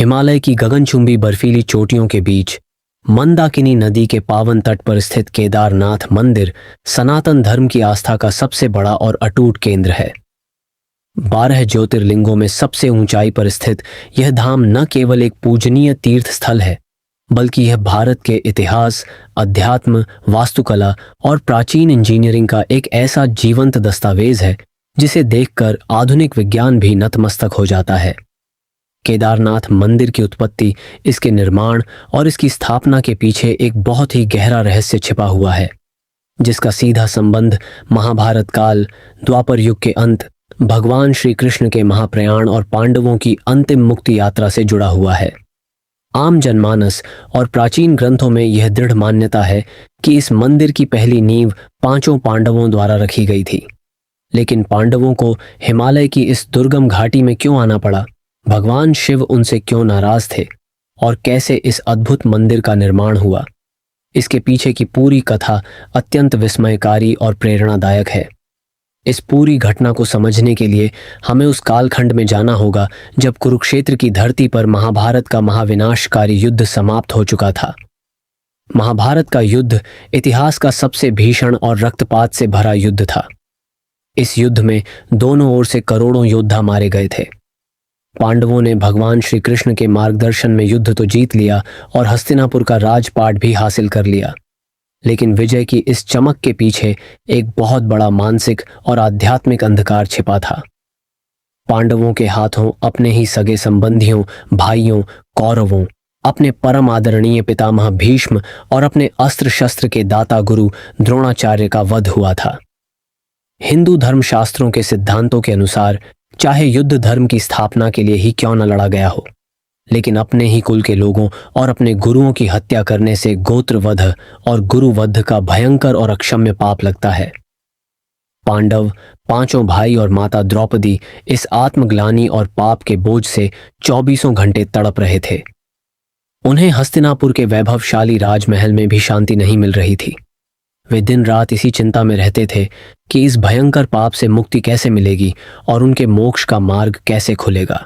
हिमालय की गगनचुंबी बर्फीली चोटियों के बीच मंदाकिनी नदी के पावन तट पर स्थित केदारनाथ मंदिर सनातन धर्म की आस्था का सबसे बड़ा और अटूट केंद्र है। 12 ज्योतिर्लिंगों में सबसे ऊंचाई पर स्थित यह धाम न केवल एक पूजनीय तीर्थ स्थल है, बल्कि यह भारत के इतिहास, अध्यात्म, वास्तुकला और प्राचीन इंजीनियरिंग का एक ऐसा जीवंत दस्तावेज है जिसे देखकर आधुनिक विज्ञान भी नतमस्तक हो जाता है। केदारनाथ मंदिर की उत्पत्ति, इसके निर्माण और इसकी स्थापना के पीछे एक बहुत ही गहरा रहस्य छिपा हुआ है, जिसका सीधा संबंध महाभारत काल, द्वापर युग के अंत, भगवान श्री कृष्ण के महाप्रयाण और पांडवों की अंतिम मुक्ति यात्रा से जुड़ा हुआ है। आम जनमानस और प्राचीन ग्रंथों में यह दृढ़ मान्यता है कि इस मंदिर की पहली नींव 5 पांडवों द्वारा रखी गई थी। लेकिन पांडवों को हिमालय की इस दुर्गम घाटी में क्यों आना पड़ा? भगवान शिव उनसे क्यों नाराज थे? और कैसे इस अद्भुत मंदिर का निर्माण हुआ? इसके पीछे की पूरी कथा अत्यंत विस्मयकारी और प्रेरणादायक है। इस पूरी घटना को समझने के लिए हमें उस कालखंड में जाना होगा जब कुरुक्षेत्र की धरती पर महाभारत का महाविनाशकारी युद्ध समाप्त हो चुका था। महाभारत का युद्ध इतिहास का सबसे भीषण और रक्तपात से भरा युद्ध था। इस युद्ध में दोनों ओर से करोड़ों योद्धा मारे गए थे। पांडवों ने भगवान श्री कृष्ण के मार्गदर्शन में युद्ध तो जीत लिया और हस्तिनापुर का राजपाट भी हासिल कर लिया, लेकिन विजय की इस चमक के पीछे एक बहुत बड़ा मानसिक और आध्यात्मिक अंधकार छिपा था। पांडवों के हाथों अपने ही सगे संबंधियों, भाइयों, कौरवों, अपने परम आदरणीय पितामह भीष्म और अपने अस्त्र शस्त्र के दाता गुरु द्रोणाचार्य का वध हुआ था। हिंदू धर्मशास्त्रों के सिद्धांतों के अनुसार चाहे युद्ध धर्म की स्थापना के लिए ही क्यों न लड़ा गया हो, लेकिन अपने ही कुल के लोगों और अपने गुरुओं की हत्या करने से गोत्रवध और गुरुवध का भयंकर और अक्षम्य पाप लगता है। पांडव, 5 भाई और माता द्रौपदी इस आत्मग्लानि और पाप के बोझ से 24 घंटे तड़प रहे थे। उन्हें हस्तिनापुर के वैभवशाली राजमहल में भी शांति नहीं मिल रही थी। वे दिन रात इसी चिंता में रहते थे कि इस भयंकर पाप से मुक्ति कैसे मिलेगी और उनके मोक्ष का मार्ग कैसे खुलेगा।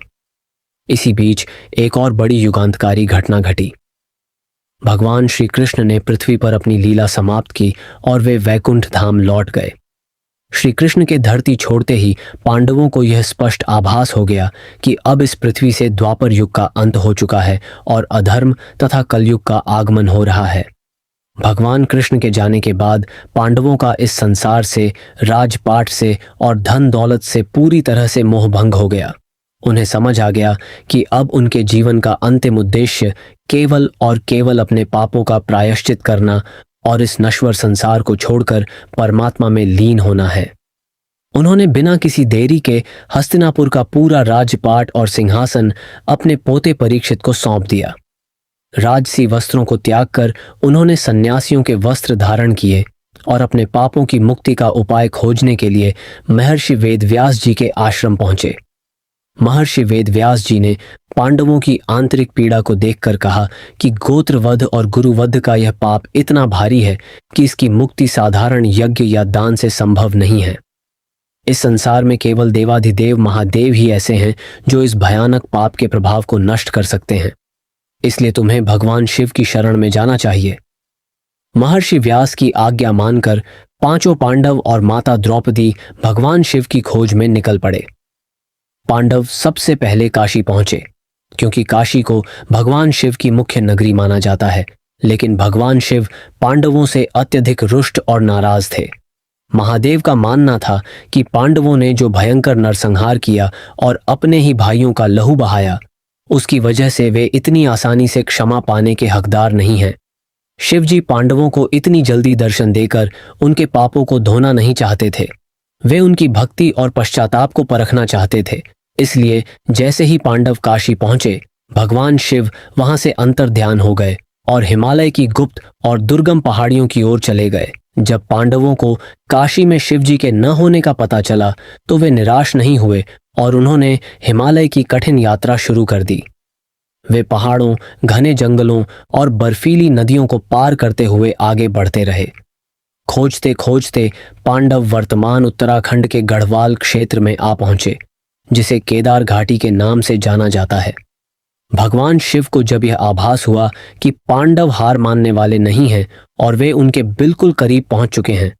इसी बीच एक और बड़ी युगांतकारी घटना घटी। भगवान श्री कृष्ण ने पृथ्वी पर अपनी लीला समाप्त की और वे वैकुंठ धाम लौट गए। श्री कृष्ण के धरती छोड़ते ही पांडवों को यह स्पष्ट आभास हो गया कि अब इस पृथ्वी से द्वापर युग का अंत हो चुका है और अधर्म तथा कलयुग का आगमन हो रहा है। भगवान कृष्ण के जाने के बाद पांडवों का इस संसार से, राजपाट से और धन दौलत से पूरी तरह से मोह भंग हो गया। उन्हें समझ आ गया कि अब उनके जीवन का अंतिम उद्देश्य केवल और केवल अपने पापों का प्रायश्चित करना और इस नश्वर संसार को छोड़कर परमात्मा में लीन होना है। उन्होंने बिना किसी देरी के हस्तिनापुर का पूरा राजपाट और सिंहासन अपने पोते परीक्षित को सौंप दिया। राजसी वस्त्रों को त्याग कर उन्होंने सन्यासियों के वस्त्र धारण किए और अपने पापों की मुक्ति का उपाय खोजने के लिए महर्षि वेदव्यास जी के आश्रम पहुंचे। महर्षि वेदव्यास जी ने पांडवों की आंतरिक पीड़ा को देखकर कहा कि गोत्रवध और गुरुवध का यह पाप इतना भारी है कि इसकी मुक्ति साधारण यज्ञ या दान से संभव नहीं है। इस संसार में केवल देवाधिदेव महादेव ही ऐसे हैं जो इस भयानक पाप के प्रभाव को नष्ट कर सकते हैं। इसलिए तुम्हें भगवान शिव की शरण में जाना चाहिए। महर्षि व्यास की आज्ञा मानकर 5 पांडव और माता द्रौपदी भगवान शिव की खोज में निकल पड़े। पांडव सबसे पहले काशी पहुंचे, क्योंकि काशी को भगवान शिव की मुख्य नगरी माना जाता है। लेकिन भगवान शिव पांडवों से अत्यधिक रुष्ट और नाराज थे। महादेव का मानना था कि पांडवों ने जो भयंकर नरसंहार किया और अपने ही भाइयों का लहू बहाया, उसकी वजह से वे इतनी आसानी से क्षमा पाने के हकदार नहीं हैं। शिवजी पांडवों को इतनी जल्दी दर्शन देकर उनके पापों को धोना नहीं चाहते थे। वे उनकी भक्ति और पश्चाताप को परखना चाहते थे। इसलिए जैसे ही पांडव काशी पहुंचे, भगवान शिव वहां से अंतर्ध्यान हो गए और हिमालय की गुप्त और दुर्गम पहाड़ियों की ओर चले गए। जब पांडवों को काशी में शिवजी के न होने का पता चला तो वे निराश नहीं हुए और उन्होंने हिमालय की कठिन यात्रा शुरू कर दी। वे पहाड़ों, घने जंगलों और बर्फीली नदियों को पार करते हुए आगे बढ़ते रहे। खोजते खोजते पांडव वर्तमान उत्तराखंड के गढ़वाल क्षेत्र में आ पहुंचे, जिसे केदार घाटी के नाम से जाना जाता है। भगवान शिव को जब यह आभास हुआ कि पांडव हार मानने वाले नहीं हैं और वे उनके बिल्कुल करीब पहुंच चुके हैं,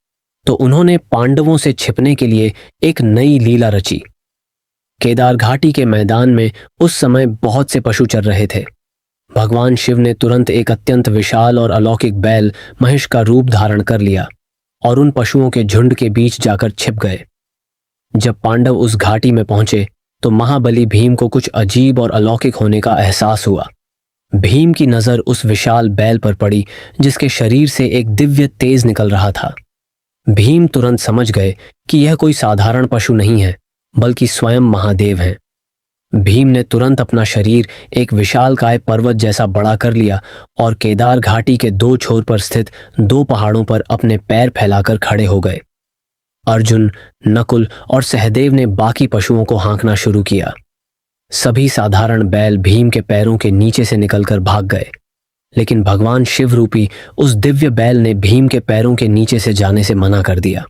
तो उन्होंने पांडवों से छिपने के लिए एक नई लीला रची। केदार घाटी के मैदान में उस समय बहुत से पशु चर रहे थे। भगवान शिव ने तुरंत एक अत्यंत विशाल और अलौकिक बैल महिष का रूप धारण कर लिया और उन पशुओं के झुंड के बीच जाकर छिप गए। जब पांडव उस घाटी में पहुंचे तो महाबली भीम को कुछ अजीब और अलौकिक होने का एहसास हुआ। भीम की नजर उस विशाल बैल पर पड़ी जिसके शरीर से एक दिव्य तेज निकल रहा था। भीम तुरंत समझ गए कि यह कोई साधारण पशु नहीं है, बल्कि स्वयं महादेव हैं। भीम ने तुरंत अपना शरीर एक विशालकाय पर्वत जैसा बड़ा कर लिया और केदार घाटी के दो छोर पर स्थित दो पहाड़ों पर अपने पैर फैलाकर खड़े हो गए। अर्जुन, नकुल और सहदेव ने बाकी पशुओं को हाँकना शुरू किया। सभी साधारण बैल भीम के पैरों के नीचे से निकलकर भाग गए, लेकिन भगवान शिव रूपी उस दिव्य बैल ने भीम के पैरों के नीचे से जाने से मना कर दिया।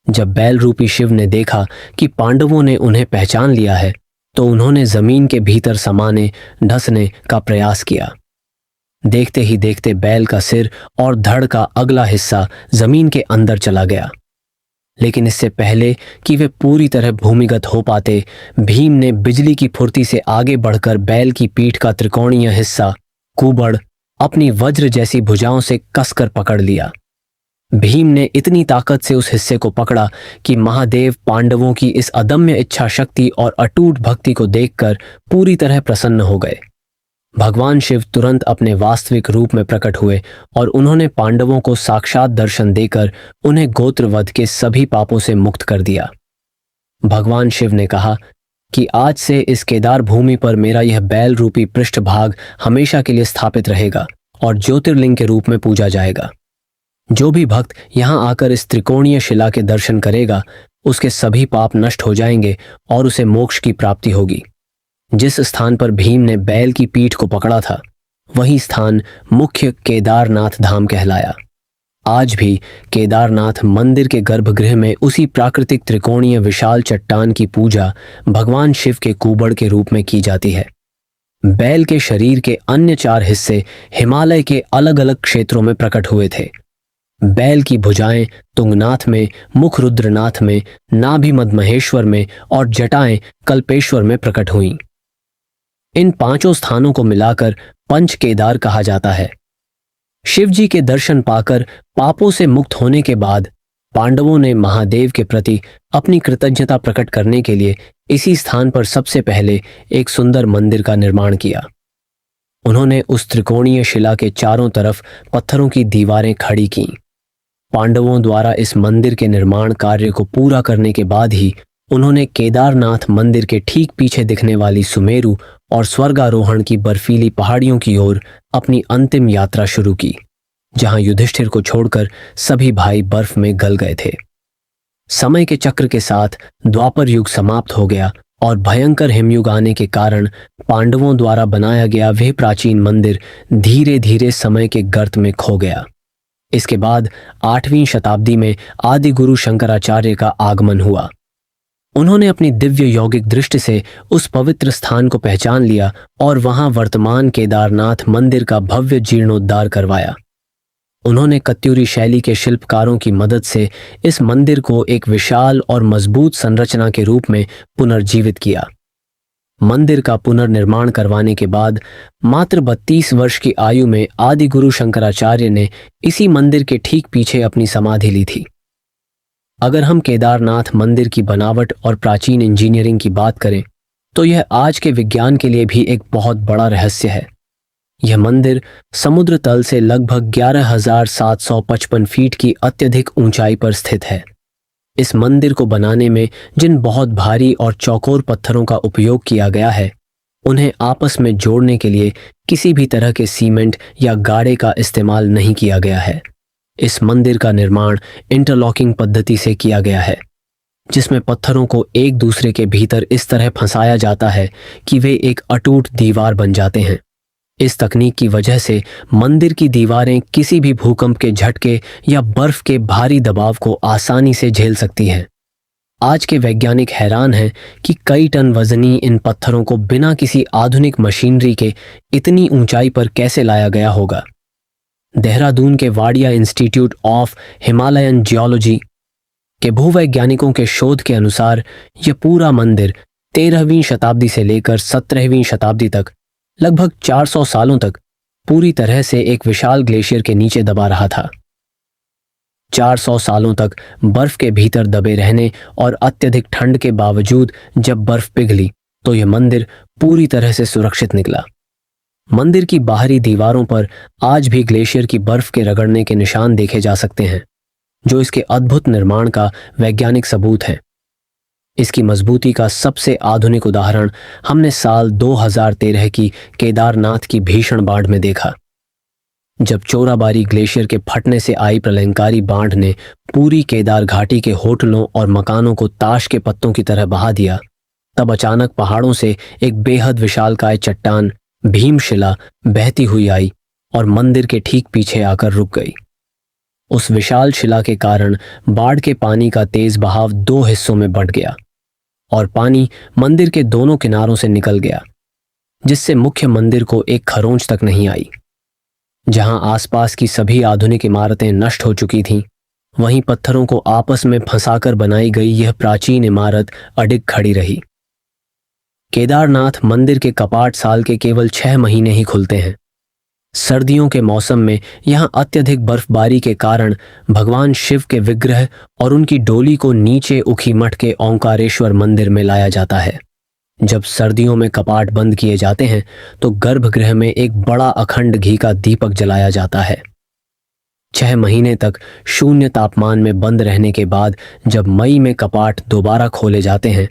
जब बैल रूपी शिव ने देखा कि पांडवों ने उन्हें पहचान लिया है, तो उन्होंने जमीन के भीतर समाने ढसने का प्रयास किया। देखते ही देखते बैल का सिर और धड़ का अगला हिस्सा जमीन के अंदर चला गया, लेकिन इससे पहले कि वे पूरी तरह भूमिगत हो पाते, भीम ने बिजली की फुर्ती से आगे बढ़कर बैल की पीठ का त्रिकोणीय हिस्सा कुबड़ अपनी वज्र जैसी भुजाओं से कसकर पकड़ लिया। भीम ने इतनी ताकत से उस हिस्से को पकड़ा कि महादेव पांडवों की इस अदम्य इच्छा शक्ति और अटूट भक्ति को देखकर पूरी तरह प्रसन्न हो गए। भगवान शिव तुरंत अपने वास्तविक रूप में प्रकट हुए और उन्होंने पांडवों को साक्षात दर्शन देकर उन्हें गोत्रवध के सभी पापों से मुक्त कर दिया। भगवान शिव ने कहा कि आज से इस केदार भूमि पर मेरा यह बैल रूपी पृष्ठभाग हमेशा के लिए स्थापित रहेगा और ज्योतिर्लिंग के रूप में पूजा जाएगा। जो भी भक्त यहाँ आकर इस त्रिकोणीय शिला के दर्शन करेगा, उसके सभी पाप नष्ट हो जाएंगे और उसे मोक्ष की प्राप्ति होगी। जिस स्थान पर भीम ने बैल की पीठ को पकड़ा था, वही स्थान मुख्य केदारनाथ धाम कहलाया। आज भी केदारनाथ मंदिर के गर्भगृह में उसी प्राकृतिक त्रिकोणीय विशाल चट्टान की पूजा भगवान शिव के कुबड़ के रूप में की जाती है। बैल के शरीर के अन्य 4 हिस्से हिमालय के अलग अलग क्षेत्रों में प्रकट हुए थे। बैल की भुजाएं तुंगनाथ में, मुख रुद्रनाथ में, नाभि मदमहेश्वर में और जटाएं कल्पेश्वर में प्रकट हुईं। इन 5 स्थानों को मिलाकर पंच केदार कहा जाता है। शिव जी के दर्शन पाकर पापों से मुक्त होने के बाद पांडवों ने महादेव के प्रति अपनी कृतज्ञता प्रकट करने के लिए इसी स्थान पर सबसे पहले एक सुंदर मंदिर का निर्माण किया। उन्होंने उस त्रिकोणीय शिला के चारों तरफ पत्थरों की दीवारें खड़ी कीं। पांडवों द्वारा इस मंदिर के निर्माण कार्य को पूरा करने के बाद ही उन्होंने केदारनाथ मंदिर के ठीक पीछे दिखने वाली सुमेरु और स्वर्गारोहण की बर्फीली पहाड़ियों की ओर अपनी अंतिम यात्रा शुरू की, जहां युधिष्ठिर को छोड़कर सभी भाई बर्फ में गल गए थे। समय के चक्र के साथ द्वापर युग समाप्त हो गया और भयंकर हिमयुग आने के कारण पांडवों द्वारा बनाया गया वह प्राचीन मंदिर धीरे धीरे समय के गर्त में खो गया। इसके बाद 8वीं शताब्दी में आदि गुरु शंकराचार्य का आगमन हुआ। उन्होंने अपनी दिव्य यौगिक दृष्टि से उस पवित्र स्थान को पहचान लिया और वहां वर्तमान केदारनाथ मंदिर का भव्य जीर्णोद्धार करवाया। उन्होंने कत्यूरी शैली के शिल्पकारों की मदद से इस मंदिर को एक विशाल और मजबूत संरचना के रूप में पुनर्जीवित किया। मंदिर का पुनर्निर्माण करवाने के बाद मात्र 32 वर्ष की आयु में आदि गुरु शंकराचार्य ने इसी मंदिर के ठीक पीछे अपनी समाधि ली थी। अगर हम केदारनाथ मंदिर की बनावट और प्राचीन इंजीनियरिंग की बात करें, तो यह आज के विज्ञान के लिए भी एक बहुत बड़ा रहस्य है। यह मंदिर समुद्र तल से लगभग 11,755 फीट की अत्यधिक ऊंचाई पर स्थित है। इस मंदिर को बनाने में जिन बहुत भारी और चौकोर पत्थरों का उपयोग किया गया है, उन्हें आपस में जोड़ने के लिए किसी भी तरह के सीमेंट या गाड़े का इस्तेमाल नहीं किया गया है। इस मंदिर का निर्माण इंटरलॉकिंग पद्धति से किया गया है, जिसमें पत्थरों को एक दूसरे के भीतर इस तरह फंसाया जाता है कि वे एक अटूट दीवार बन जाते हैं। इस तकनीक की वजह से मंदिर की दीवारें किसी भी भूकंप के झटके या बर्फ के भारी दबाव को आसानी से झेल सकती हैं। आज के वैज्ञानिक हैरान हैं कि कई टन वजनी इन पत्थरों को बिना किसी आधुनिक मशीनरी के इतनी ऊंचाई पर कैसे लाया गया होगा। देहरादून के Wadia institute of Himalayan geology के भूवैज्ञानिकों के शोध के अनुसार यह पूरा मंदिर 13वीं शताब्दी से लेकर 17वीं शताब्दी तक लगभग 400 सालों तक पूरी तरह से एक विशाल ग्लेशियर के नीचे दबा रहा था। 400 सालों तक बर्फ के भीतर दबे रहने और अत्यधिक ठंड के बावजूद जब बर्फ पिघली तो यह मंदिर पूरी तरह से सुरक्षित निकला। मंदिर की बाहरी दीवारों पर आज भी ग्लेशियर की बर्फ के रगड़ने के निशान देखे जा सकते हैं, जो इसके अद्भुत निर्माण का वैज्ञानिक सबूत है। इसकी मजबूती का सबसे आधुनिक उदाहरण हमने साल 2013 की केदारनाथ की भीषण बाढ़ में देखा। जब चोराबारी ग्लेशियर के फटने से आई प्रलयंकारी बाढ़ ने पूरी केदार घाटी के होटलों और मकानों को ताश के पत्तों की तरह बहा दिया, तब अचानक पहाड़ों से एक बेहद विशालकाय चट्टान भीमशिला बहती हुई आई और मंदिर के ठीक पीछे आकर रुक गई। उस विशाल शिला के कारण बाढ़ के पानी का तेज बहाव 2 हिस्सों में बंट गया और पानी मंदिर के दोनों किनारों से निकल गया, जिससे मुख्य मंदिर को एक खरोंच तक नहीं आई। जहां आसपास की सभी आधुनिक इमारतें नष्ट हो चुकी थीं, वहीं पत्थरों को आपस में फंसाकर बनाई गई यह प्राचीन इमारत अडिग खड़ी रही। केदारनाथ मंदिर के कपाट साल के केवल 6 महीने ही खुलते हैं। सर्दियों के मौसम में यहां अत्यधिक बर्फबारी के कारण भगवान शिव के विग्रह और उनकी डोली को नीचे उखीमठ के ओंकारेश्वर मंदिर में लाया जाता है। जब सर्दियों में कपाट बंद किए जाते हैं तो गर्भगृह में एक बड़ा अखंड घी का दीपक जलाया जाता है। 6 महीने तक शून्य तापमान में बंद रहने के बाद जब मई में कपाट दोबारा खोले जाते हैं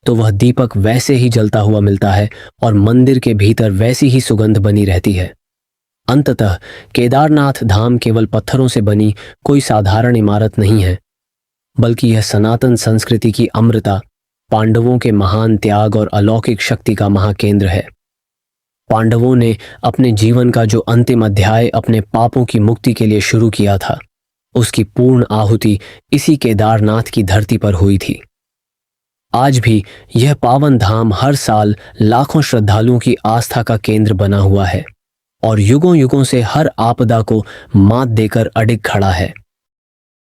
तो वह दीपक वैसे ही जलता हुआ मिलता है और मंदिर के भीतर वैसी ही सुगंध बनी रहती है। अंततः केदारनाथ धाम केवल पत्थरों से बनी कोई साधारण इमारत नहीं है, बल्कि यह सनातन संस्कृति की अमृता, पांडवों के महान त्याग और अलौकिक शक्ति का महाकेंद्र है। पांडवों ने अपने जीवन का जो अंतिम अध्याय अपने पापों की मुक्ति के लिए शुरू किया था, उसकी पूर्ण आहुति इसी केदारनाथ की धरती पर हुई थी। आज भी यह पावन धाम हर साल लाखों श्रद्धालुओं की आस्था का केंद्र बना हुआ है और युगों युगों से हर आपदा को मात देकर अडिग खड़ा है।